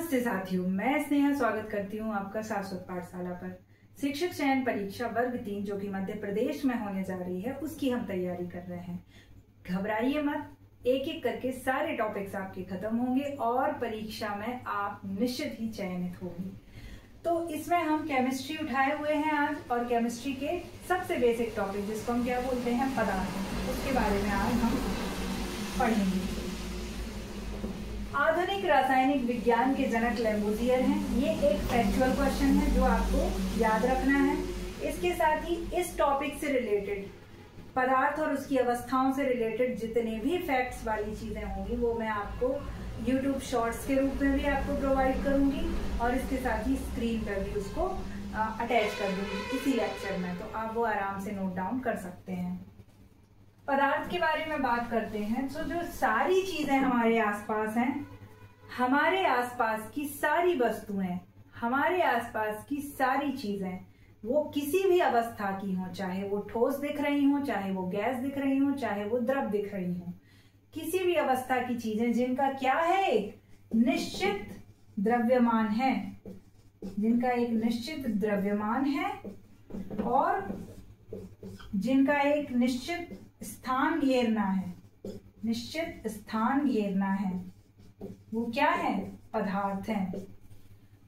नमस्ते साथियों, मैं स्नेहा स्वागत करती हूँ आपका शाश्वत पाठशाला पर। शिक्षक चयन परीक्षा वर्ग 3 जो कि मध्य प्रदेश में होने जा रही है, उसकी हम तैयारी कर रहे हैं। घबराइए मत, एक एक करके सारे टॉपिक्स आपके खत्म होंगे और परीक्षा में आप निश्चित ही चयनित होंगे। तो इसमें हम केमिस्ट्री उठाए हुए हैं आज, और केमिस्ट्री के सबसे बेसिक टॉपिक जिसको हम क्या बोलते हैं, पदार्थ, उसके बारे में आज हम पढ़ेंगे। आधुनिक रासायनिक विज्ञान के जनक लैवोसियर हैं। ये एक फैक्चुअल क्वेश्चन है जो आपको याद रखना है। इसके साथ ही इस टॉपिक से रिलेटेड पदार्थ और उसकी अवस्थाओं से रिलेटेड जितने भी फैक्ट्स वाली चीजें होंगी वो मैं आपको YouTube शॉर्ट्स के रूप में भी आपको प्रोवाइड करूंगी, और इसके साथ ही स्क्रीन पर भी उसको अटैच कर दूंगी इसी लेक्चर में, तो आप वो आराम से नोट डाउन कर सकते हैं। पदार्थ के बारे में बात करते हैं। तो जो सारी चीजें हमारे आसपास हैं, हमारे आसपास की सारी वस्तुएं, हमारे आसपास की सारी चीजें, वो किसी भी अवस्था की हो, चाहे वो ठोस दिख रही हो, चाहे वो गैस दिख रही हो, चाहे वो द्रव दिख रही हो, किसी भी अवस्था की चीजें जिनका क्या है, एक निश्चित द्रव्यमान है, जिनका एक निश्चित द्रव्यमान है और जिनका एक निश्चित स्थान घेरना है, निश्चित स्थान घेरना है, वो क्या है, पदार्थ है।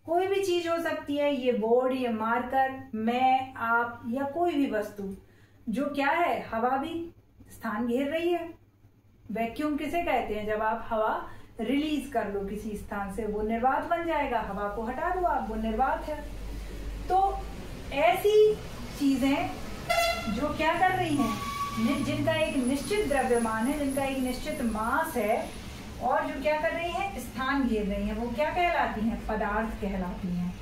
कोई भी चीज हो सकती है, ये बोर्ड, ये मार्कर, मैं, आप, या कोई भी वस्तु जो क्या है, हवा भी स्थान घेर रही है। वैक्यूम किसे कहते हैं, जब आप हवा रिलीज कर लो किसी स्थान से, वो निर्वात बन जाएगा। हवा को हटा दो आप, वो निर्वात है। तो ऐसी चीजें जो क्या कर रही हैं, जिनका एक निश्चित द्रव्यमान है, जिनका एक निश्चित मास है, और जो क्या कर रही हैं, स्थान घेर रही हैं, वो क्या कहलाती हैं, पदार्थ कहलाती हैं।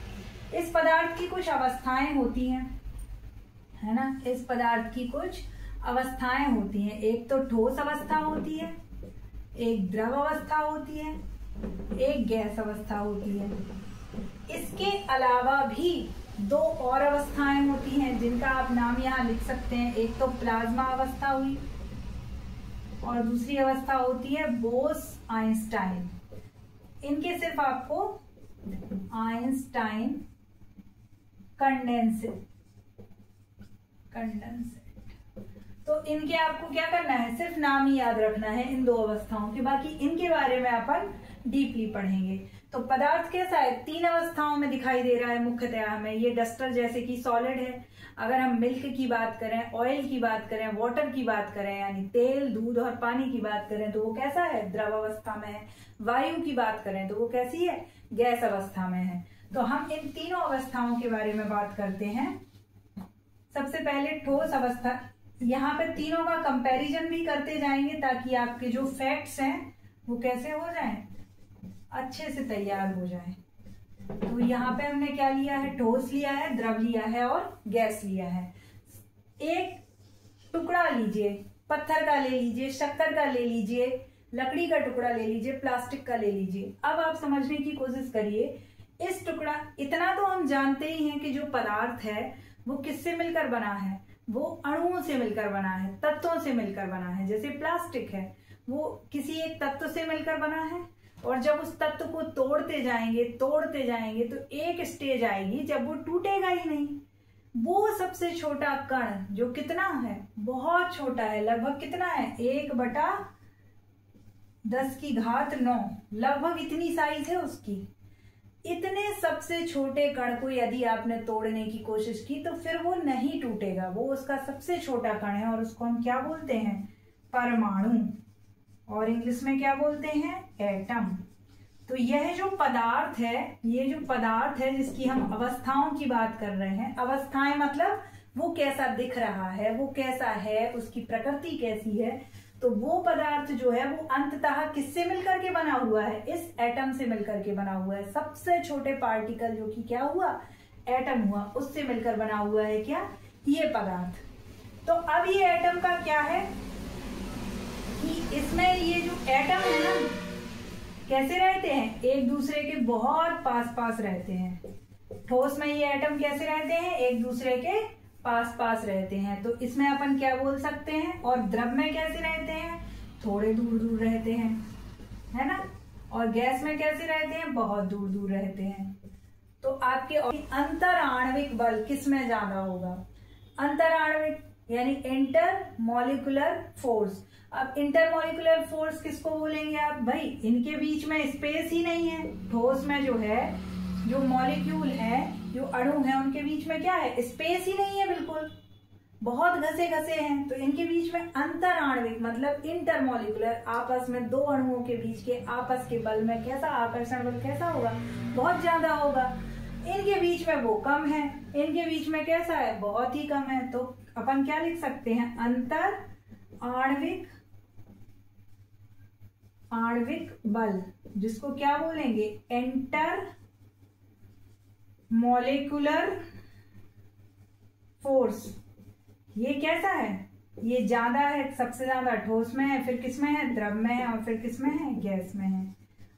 इस पदार्थ की कुछ अवस्थाएं होती हैं, है ना। इस पदार्थ की कुछ अवस्थाएं होती हैं। एक तो ठोस अवस्था होती है, एक द्रव अवस्था होती है, एक गैस अवस्था होती है। इसके अलावा भी दो और अवस्थाएं होती हैं जिनका आप नाम यहाँ लिख सकते हैं। एक तो प्लाज्मा अवस्था हुई और दूसरी अवस्था होती है बोस-आइंस्टाइन। इनके सिर्फ आपको आइंस्टाइन कंडेंसेट, तो इनके आपको क्या करना है, सिर्फ नाम ही याद रखना है इन दो अवस्थाओं के, बाकी इनके बारे में अपन डीपली पढ़ेंगे। तो पदार्थ कैसा है, 3 अवस्थाओं में दिखाई दे रहा है मुख्यतः हमें। ये डस्टर जैसे कि सॉलिड है। अगर हम मिल्क की बात करें, ऑयल की बात करें, वाटर की बात करें, यानी तेल, दूध और पानी की बात करें तो वो कैसा है, द्रव अवस्था में है। वायु की बात करें तो वो कैसी है, गैस अवस्था में है। तो हम इन तीनों अवस्थाओं के बारे में बात करते हैं। सबसे पहले ठोस अवस्था, यहाँ पे तीनों का कंपैरिजन भी करते जाएंगे ताकि आपके जो फैक्ट्स हैं वो कैसे हो जाएं, अच्छे से तैयार हो जाएं। तो यहाँ पे हमने क्या लिया है, ठोस लिया है, द्रव लिया है और गैस लिया है। एक टुकड़ा लीजिए, पत्थर का ले लीजिए, शक्कर का ले लीजिए, लकड़ी का टुकड़ा ले लीजिए, प्लास्टिक का ले लीजिए। अब आप समझने की कोशिश करिए, इस टुकड़ा, इतना तो हम जानते ही हैं कि जो पदार्थ है वो किससे मिलकर बना है, वो अणुओं से मिलकर बना है, तत्वों से मिलकर बना है। जैसे प्लास्टिक है, वो किसी एक तत्व से मिलकर बना है, और जब उस तत्व को तोड़ते जाएंगे तो एक स्टेज आएगी जब वो टूटेगा ही नहीं। वो सबसे छोटा कण जो कितना है, बहुत छोटा है, लगभग कितना है, 1/10⁹, लगभग इतनी साइज है उसकी। इतने सबसे छोटे कण को यदि आपने तोड़ने की कोशिश की तो फिर वो नहीं टूटेगा। वो उसका सबसे छोटा कण है और उसको हम क्या बोलते हैं, परमाणु, और इंग्लिश में क्या बोलते हैं, एटम। तो यह जो पदार्थ है, ये जो पदार्थ है जिसकी हम अवस्थाओं की बात कर रहे हैं, अवस्थाएं मतलब वो कैसा दिख रहा है, वो कैसा है, उसकी प्रकृति कैसी है, तो वो पदार्थ जो है वो अंततः किससे मिलकर के बना हुआ है, इस एटम से मिलकर के बना हुआ है। सबसे छोटे पार्टिकल जो कि क्या हुआ, एटम हुआ, उससे मिलकर बना हुआ है क्या, ये पदार्थ। तो अब ये एटम का क्या है कि इसमें ये जो एटम है ना, कैसे रहते हैं, एक दूसरे के बहुत पास पास रहते हैं। ठोस में ये एटम कैसे रहते हैं, एक दूसरे के पास पास रहते हैं। तो इसमें अपन क्या बोल सकते हैं, और द्रव में कैसे रहते हैं, थोड़े दूर दूर रहते हैं, है ना। और गैस में कैसे रहते हैं, बहुत दूर दूर रहते हैं। तो आपके अंतर आणविक बल किस में ज्यादा होगा, अंतर आणविक यानी इंटर मॉलिक्यूलर फोर्स। अब इंटर मॉलिक्यूलर फोर्स किसको बोलेंगे आप, भाई इनके बीच में स्पेस ही नहीं है। ठोस में जो है, जो मॉलिक्यूल है, जो अणु है, उनके बीच में क्या है, स्पेस ही नहीं है, बिल्कुल बहुत घसे घसे हैं। तो इनके बीच में अंतर आणविक मतलब इंटर मॉलिक्यूलर, आपस में दो अणुओं के बीच के आपस के बल में कैसा आकर्षण बल कैसा होगा, बहुत ज्यादा होगा। इनके बीच में वो कम है, इनके बीच में कैसा है, बहुत ही कम है। तो अपन क्या लिख सकते हैं, अंतर आणविक बल, जिसको क्या बोलेंगे, इंटर मॉलिक्यूलर फोर्स। ये कैसा है, ये ज्यादा है, सबसे ज्यादा ठोस में है, फिर किस में है, द्रव में है, और फिर किस में है, गैस में है।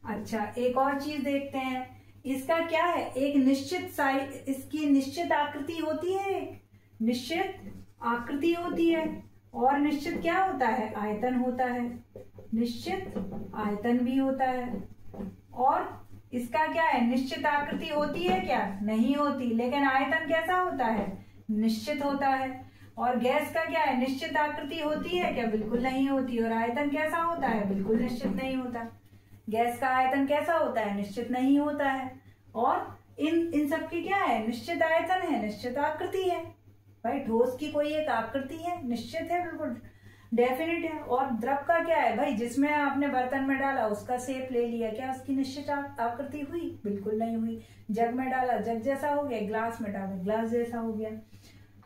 अच्छा, एक और चीज देखते हैं, इसका क्या है, एक निश्चित साइज, इसकी निश्चित आकृति होती है, एक निश्चित आकृति होती है, और निश्चित क्या होता है, आयतन होता है, निश्चित आयतन भी होता है। और इसका क्या है, निश्चित आकृति होती है क्या, नहीं होती, लेकिन आयतन कैसा होता है, निश्चित होता है। और गैस का क्या है, निश्चित आकृति होती है क्या, बिल्कुल नहीं होती, और आयतन कैसा होता है, बिल्कुल निश्चित नहीं होता। गैस का आयतन कैसा होता है, निश्चित नहीं होता है। और इन सबकी क्या है, निश्चित आयतन है, निश्चित आकृति है। भाई ठोस की कोई एक आकृति है, निश्चित है, बिल्कुल डेफिनेट है। और द्रव का क्या है, भाई जिसमें आपने बर्तन में डाला उसका शेप ले लिया, क्या उसकी निश्चित आकृति हुई, बिल्कुल नहीं हुई। जग में डाला जग जैसा हो गया, ग्लास में डाला ग्लास जैसा हो गया।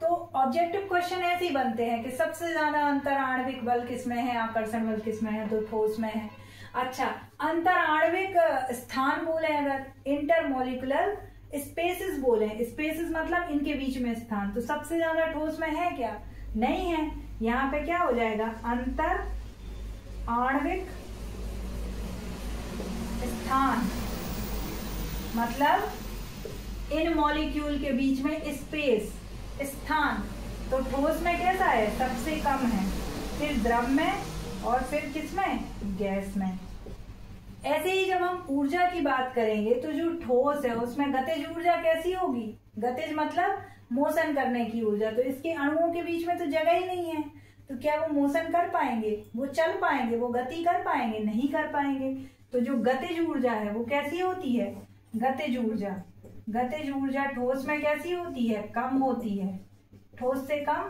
तो ऑब्जेक्टिव क्वेश्चन ऐसे ही बनते हैं कि सबसे ज्यादा अंतर आणविक बल किसमें है, आकर्षण बल किसमें है, तो ठोस में है। अच्छा, अंतर आणविक स्थान बोले अगर, इंटर मॉलिक्यूलर स्पेसिस बोले, स्पेसिस मतलब इनके बीच में स्थान, तो सबसे ज्यादा ठोस में है क्या, नहीं है। यहाँ पे क्या हो जाएगा, अंतर आणविक स्थान मतलब इन मॉलिक्यूल के बीच में स्पेस, स्थान। तो ठोस में कैसा है, सबसे कम है, फिर द्रव में, और फिर किसमें, गैस में। ऐसे ही जब हम ऊर्जा की बात करेंगे तो जो ठोस है उसमें गतिज ऊर्जा कैसी होगी, गतिज मतलब मोशन करने की ऊर्जा। तो इसके अणुओं के बीच में तो जगह ही नहीं है, तो क्या वो मोशन कर पाएंगे, वो चल पाएंगे, वो गति कर पाएंगे, नहीं कर पाएंगे। तो जो गतिज ऊर्जा है वो कैसी होती है, गतिज ऊर्जा। गतिज ऊर्जा ठोस में कैसी होती है, कम होती है, ठोस से कम,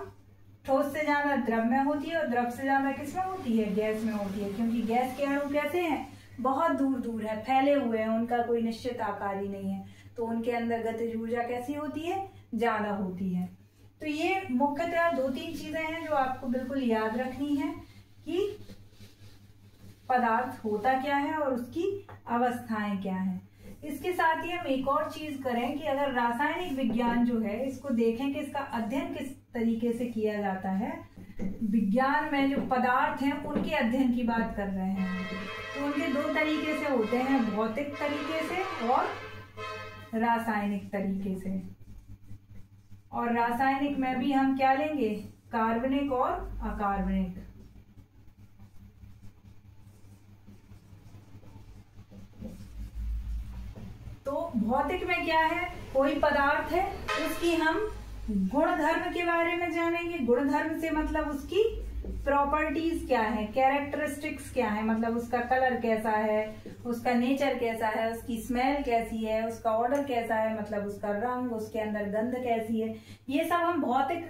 ठोस से ज्यादा द्रव में होती है, और द्रव से ज्यादा किसमें होती है, गैस में होती है। क्योंकि गैस के अणु कैसे हैं, बहुत दूर दूर है, फैले हुए हैं, उनका कोई निश्चित आकार ही नहीं है, तो उनके अंदर गतिज ऊर्जा कैसी होती है, ज्यादा होती है। तो ये मुख्यतः 2-3 चीजें हैं जो आपको बिल्कुल याद रखनी है कि पदार्थ होता क्या है और उसकी अवस्थाएं क्या है। इसके साथ ही हम एक और चीज करें कि अगर रासायनिक विज्ञान जो है इसको देखें कि इसका अध्ययन किस तरीके से किया जाता है। विज्ञान में जो पदार्थ हैं उनके अध्ययन की बात कर रहे हैं, तो उनके 2 तरीके से होते हैं, भौतिक तरीके से और रासायनिक तरीके से। और रासायनिक में भी हम क्या लेंगे, कार्बनिक और अकार्बनिक। तो भौतिक में क्या है, कोई पदार्थ है उसकी हम गुण धर्म के बारे में जानेंगे। गुण धर्म से मतलब उसकी प्रॉपर्टीज क्या है, कैरेक्टरिस्टिक्स क्या है, मतलब उसका कलर कैसा है, उसका नेचर कैसा है, उसकी स्मेल कैसी है, उसका ऑर्डर कैसा है, मतलब उसका रंग, उसके अंदर गंध कैसी है। ये सब हम भौतिक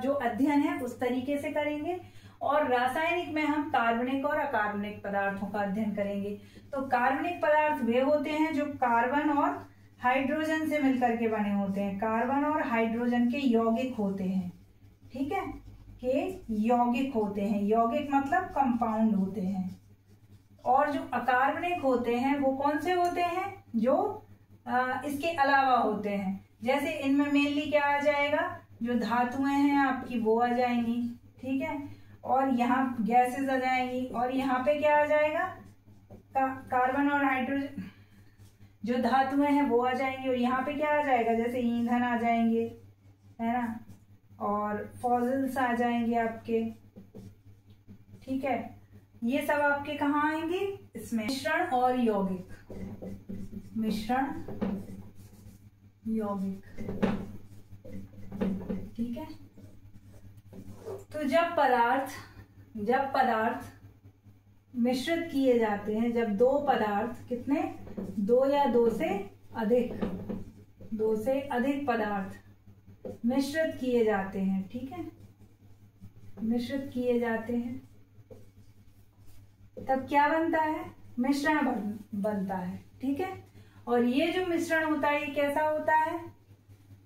जो अध्ययन है उस तरीके से करेंगे। और रासायनिक में हम कार्बनिक और अकार्बनिक पदार्थों का अध्ययन करेंगे। तो कार्बनिक पदार्थ वे होते हैं जो कार्बन और हाइड्रोजन से मिलकर के बने होते हैं, कार्बन और हाइड्रोजन के यौगिक होते हैं, ठीक है, के यौगिक होते हैं। यौगिक मतलब कंपाउंड होते हैं। और जो अकार्बनिक होते हैं वो कौन से होते हैं, जो इसके अलावा होते हैं। जैसे इनमें मेनली क्या आ जाएगा, जो धातुएं हैं आपकी वो आ जाएंगी, ठीक है, और यहाँ गैसेस आ जाएंगी, और यहाँ पे क्या आ जाएगा, कार्बन और हाइड्रोजन, जो धातुएं हैं वो आ जाएंगी। और यहाँ पे क्या आ जाएगा, जैसे ईंधन आ जाएंगे, है ना, और फॉसिल्स आ जाएंगे आपके, ठीक है। ये सब आपके कहाँ आएंगे इसमें, मिश्रण और यौगिक, मिश्रण यौगिक, ठीक है। तो जब पदार्थ मिश्रित किए जाते हैं, जब दो पदार्थ, कितने, दो या दो से अधिक पदार्थ मिश्रित किए जाते हैं, ठीक है, मिश्रित किए जाते हैं, तब क्या बनता है, मिश्रण बनता है, ठीक है। और ये जो मिश्रण होता है ये कैसा होता है,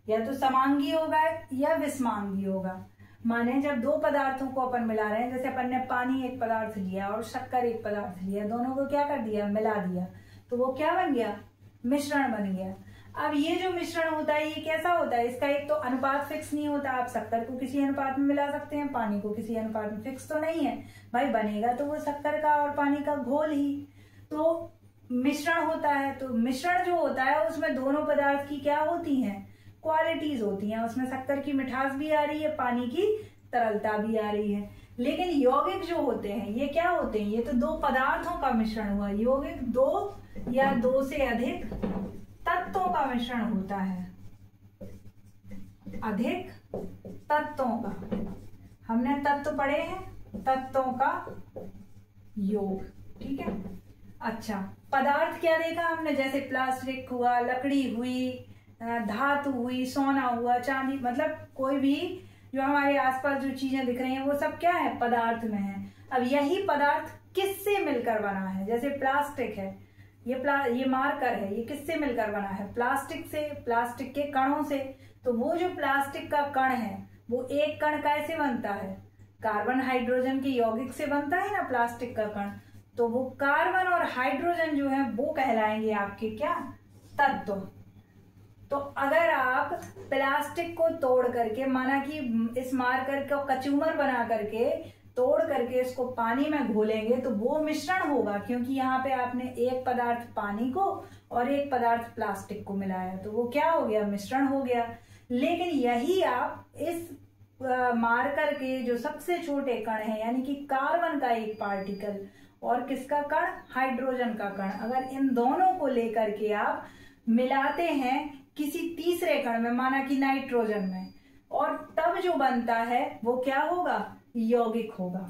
या तो समांगी होगा या विषमांगी होगा। माने जब दो पदार्थों को अपन मिला रहे हैं, जैसे अपन ने पानी एक पदार्थ लिया और शक्कर एक पदार्थ लिया, दोनों को क्या कर दिया, मिला दिया, तो वो क्या बन गया, मिश्रण बन गया। अब ये जो मिश्रण होता है ये कैसा होता है, इसका एक तो अनुपात फिक्स नहीं होता। आप शक्कर को किसी अनुपात में मिला सकते हैं, पानी को किसी अनुपात में, फिक्स तो नहीं है भाई, बनेगा तो वो शक्कर का और पानी का घोल ही। तो मिश्रण होता है, तो मिश्रण जो होता है उसमें दोनों पदार्थ की क्या होती हैं, क्वालिटीज होती हैं। उसमें शक्कर की मिठास भी आ रही है, पानी की तरलता भी आ रही है। लेकिन यौगिक जो होते हैं ये क्या होते हैं, ये तो दो पदार्थों का मिश्रण हुआ। यौगिक दो या दो से अधिक तत्वों का मिश्रण होता है, अधिक तत्वों का, हमने तत्व पढ़े हैं, तत्वों का योग, ठीक है। अच्छा, पदार्थ क्या देखा हमने, जैसे प्लास्टिक हुआ, लकड़ी हुई, धातु हुई, सोना हुआ, चांदी, मतलब कोई भी जो हमारे आसपास जो चीजें दिख रही हैं वो सब क्या है, पदार्थ में है। अब यही पदार्थ किससे मिलकर बना है, जैसे प्लास्टिक है, ये मार्कर है, ये किससे मिलकर बना है, प्लास्टिक से, प्लास्टिक के कणों से। तो वो जो प्लास्टिक का कण है वो एक कण कैसे बनता है, कार्बन हाइड्रोजन के यौगिक से बनता है ना प्लास्टिक का कण। तो वो कार्बन और हाइड्रोजन जो है वो कहलाएंगे आपके क्या, तत्व। तो अगर आप प्लास्टिक को तोड़ करके, माना कि इस मार्कर को कचूमर बना करके तोड़ करके इसको पानी में घोलेंगे तो वो मिश्रण होगा, क्योंकि यहाँ पे आपने एक पदार्थ पानी को और एक पदार्थ प्लास्टिक को मिलाया, तो वो क्या हो गया, मिश्रण हो गया। लेकिन यही आप इस मार्कर के जो सबसे छोटे कण हैं, यानी कि कार्बन का एक पार्टिकल और किसका कण, हाइड्रोजन का कण, अगर इन दोनों को लेकर के आप मिलाते हैं किसी तीसरे कण में, माना कि नाइट्रोजन में, और तब जो बनता है वो क्या होगा, यौगिक होगा।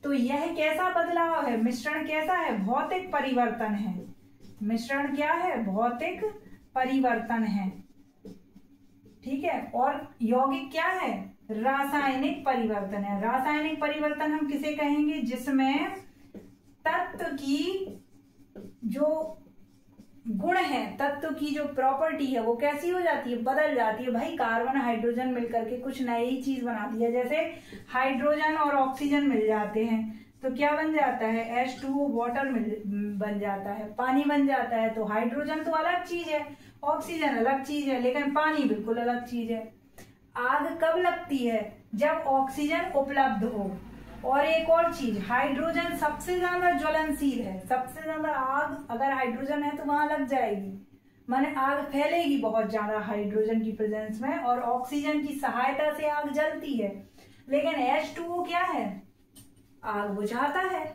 तो यह कैसा बदलाव है, मिश्रण कैसा है, भौतिक परिवर्तन है। मिश्रण क्या है, भौतिक परिवर्तन है, ठीक है। और यौगिक क्या है, रासायनिक परिवर्तन है। रासायनिक परिवर्तन हम किसे कहेंगे, जिसमें तत्व की जो गुण है, तत्व की जो प्रॉपर्टी है वो कैसी हो जाती है, बदल जाती है। भाई कार्बन हाइड्रोजन मिलकर के कुछ नई चीज बनाती है, जैसे हाइड्रोजन और ऑक्सीजन मिल जाते हैं तो क्या बन जाता है, H2O वाटर बन जाता है, पानी बन जाता है। तो हाइड्रोजन तो अलग चीज है, ऑक्सीजन अलग चीज है, लेकिन पानी बिल्कुल अलग चीज है। आग कब लगती है, जब ऑक्सीजन उपलब्ध हो। और एक और चीज, हाइड्रोजन सबसे ज्यादा ज्वलनशील है, सबसे ज्यादा आग अगर हाइड्रोजन है तो वहां लग जाएगी, माने आग फैलेगी बहुत ज्यादा हाइड्रोजन की प्रेजेंस में, और ऑक्सीजन की सहायता से आग जलती है। लेकिन H2O क्या है, आग बुझाता है।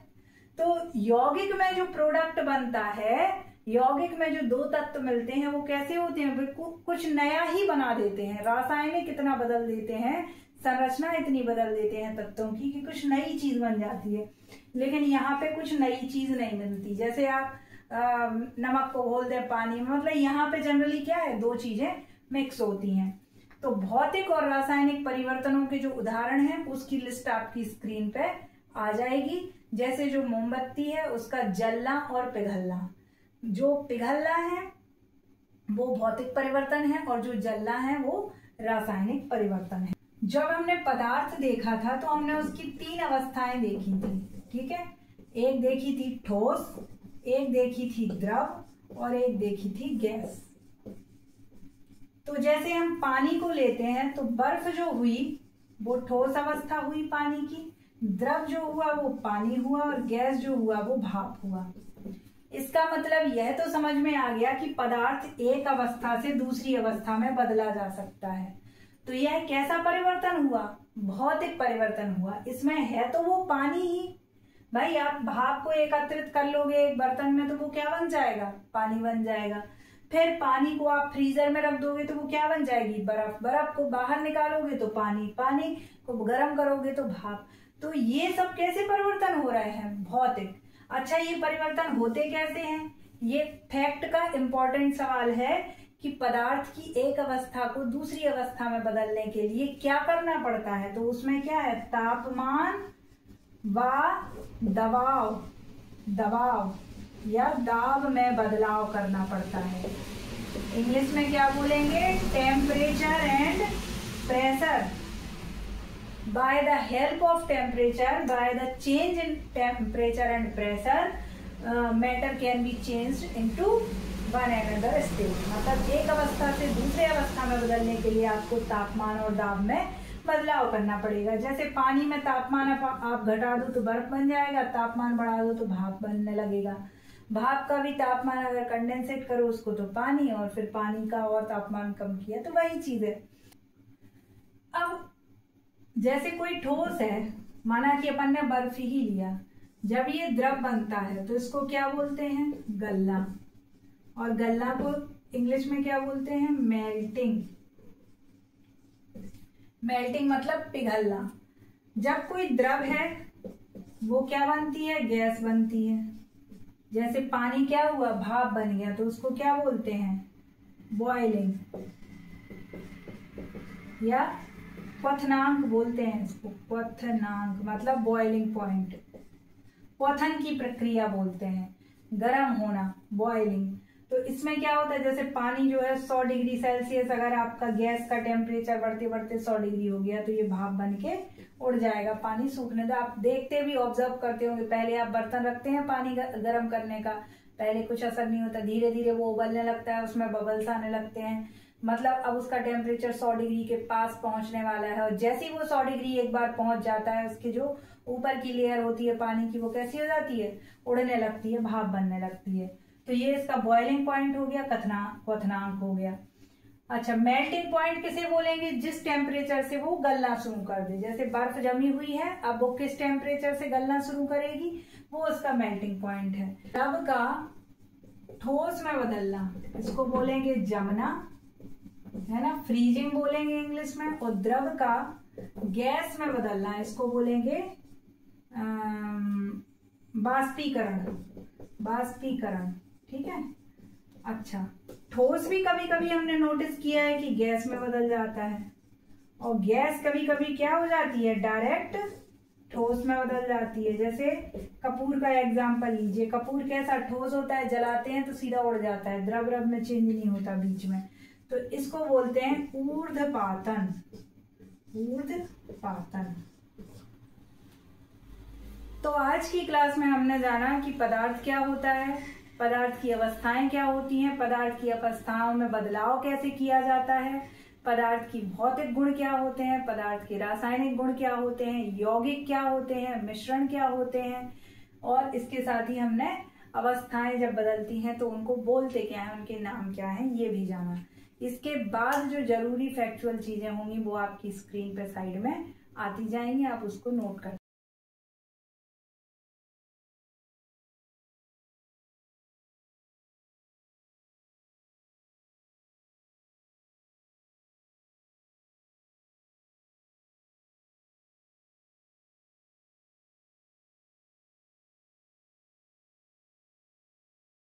तो यौगिक में जो प्रोडक्ट बनता है, यौगिक में जो दो तत्व मिलते हैं वो कैसे होते हैं, बिल्कुल कुछ नया ही बना देते हैं, रासायनिक इतना बदल देते हैं, संरचना इतनी बदल देते हैं तत्वों की कि कुछ नई चीज बन जाती है। लेकिन यहाँ पे कुछ नई चीज नहीं बनती। जैसे आप नमक को घोल दे पानी में, मतलब यहाँ पे जनरली क्या है, दो चीजें मिक्स होती हैं। तो भौतिक और रासायनिक परिवर्तनों के जो उदाहरण हैं उसकी लिस्ट आपकी स्क्रीन पे आ जाएगी। जैसे जो मोमबत्ती है उसका जलना और पिघलना, जो पिघलना है वो भौतिक परिवर्तन है और जो जलना है वो रासायनिक परिवर्तन है। जब हमने पदार्थ देखा था तो हमने उसकी तीन अवस्थाएं देखी थी, ठीक है। एक देखी थी ठोस, एक देखी थी द्रव और एक देखी थी गैस। तो जैसे हम पानी को लेते हैं तो बर्फ जो हुई वो ठोस अवस्था हुई पानी की, द्रव जो हुआ वो पानी हुआ और गैस जो हुआ वो भाप हुआ। इसका मतलब यह तो समझ में आ गया कि पदार्थ एक अवस्था से दूसरी अवस्था में बदला जा सकता है। तो यह कैसा परिवर्तन हुआ, भौतिक परिवर्तन हुआ। इसमें है तो वो पानी ही, भाई आप भाप को एकत्रित कर लोगे एक बर्तन में तो वो क्या बन जाएगा, पानी बन जाएगा। फिर पानी को आप फ्रीजर में रख दोगे तो वो क्या बन जाएगी, बर्फ। बर्फ को बाहर निकालोगे तो पानी, पानी को गर्म करोगे तो भाप। तो ये सब कैसे परिवर्तन हो रहे हैं, भौतिक। अच्छा, ये परिवर्तन होते कैसे हैं, ये फैक्ट का इम्पोर्टेंट सवाल है कि पदार्थ की एक अवस्था को दूसरी अवस्था में बदलने के लिए क्या करना पड़ता है। तो उसमें क्या है, तापमान व दबाव, दबाव या दाब में बदलाव करना पड़ता है। इंग्लिश में क्या बोलेंगे, temperature and pressure. By the help of temperature, by the change in temperature and pressure, matter can be changed into one and other state. मतलब एक अवस्था से दूसरे अवस्था में बदलने के लिए आपको तापमान और दाब में बदलाव करना पड़ेगा। जैसे पानी में तापमान आप घटा दो तो बर्फ बन जाएगा, तापमान बढ़ा दो तो भाप बनने लगेगा। भाप का भी तापमान अगर कंडेंसेट करो उसको तो पानी, और फिर पानी का और तापमान कम किया तो वही चीज है। अब जैसे कोई ठोस है, माना कि अपन ने बर्फ ही लिया, जब ये द्रव बनता है तो इसको क्या बोलते हैं, गलना। और गलना को इंग्लिश में क्या बोलते हैं, मेल्टिंग। मेल्टिंग मतलब पिघलना। जब कोई द्रव है वो क्या बनती है, गैस बनती है। जैसे पानी क्या हुआ, भाप बन गया, तो उसको क्या बोलते हैं, बॉइलिंग या क्वथनांक बोलते हैं इसको। क्वथनांक मतलब बॉइलिंग पॉइंट, क्वथन की प्रक्रिया बोलते हैं, गर्म होना, बॉइलिंग। तो इसमें क्या होता है, जैसे पानी जो है 100 डिग्री सेल्सियस, अगर आपका गैस का टेम्परेचर बढ़ते बढ़ते 100 डिग्री हो गया तो ये भाप बन के उड़ जाएगा, पानी सूखने दो। आप देखते भी, ऑब्जर्व करते होंगे, पहले आप बर्तन रखते हैं पानी गर्म करने का, पहले कुछ असर नहीं होता, धीरे धीरे वो उबलने लगता है, उसमें बबल्स आने लगते हैं। मतलब अब उसका टेम्परेचर 100 डिग्री के पास पहुंचने वाला है, और जैसे ही वो 100 डिग्री एक बार पहुंच जाता है, उसकी जो ऊपर की लेयर होती है पानी की, वो कैसी हो जाती है, उड़ने लगती है, भाप बनने लगती है। तो ये इसका बॉइलिंग पॉइंट हो गया, क्वथनांक हो गया। अच्छा, मेल्टिंग पॉइंट किसे बोलेंगे, जिस टेम्परेचर से वो गलना शुरू कर दे। जैसे बर्फ जमी हुई है, अब वो किस टेम्परेचर से गलना शुरू करेगी, वो उसका मेल्टिंग पॉइंट है। द्रव का ठोस में बदलना, इसको बोलेंगे जमना, है ना, फ्रीजिंग बोलेंगे इंग्लिश में। और द्रव का गैस में बदलना, इसको बोलेंगे बाष्पीकरण, बाष्पीकरण। ठीक है। अच्छा, ठोस भी कभी कभी हमने नोटिस किया है कि गैस में बदल जाता है, और गैस कभी कभी क्या हो जाती है, डायरेक्ट ठोस में बदल जाती है। जैसे कपूर का एग्जांपल लीजिए, कपूर कैसा ठोस होता है, जलाते हैं तो सीधा उड़ जाता है, द्रव में चेंज नहीं होता बीच में, तो इसको बोलते हैं ऊर्ध्वपातन, ऊर्ध्वपातन। तो आज की क्लास में हमने जाना कि पदार्थ क्या होता है, पदार्थ की अवस्थाएं क्या होती हैं, पदार्थ की अवस्थाओं में बदलाव कैसे किया जाता है, पदार्थ की भौतिक गुण क्या होते हैं, पदार्थ के रासायनिक गुण क्या होते हैं, यौगिक क्या होते हैं, मिश्रण क्या होते हैं, और इसके साथ ही हमने अवस्थाएं जब बदलती हैं तो उनको बोलते क्या है, उनके नाम क्या है, ये भी जाना। इसके बाद जो जरूरी फैक्चुअल चीजें होंगी वो आपकी स्क्रीन पे साइड में आती जाएंगी, आप उसको नोट कर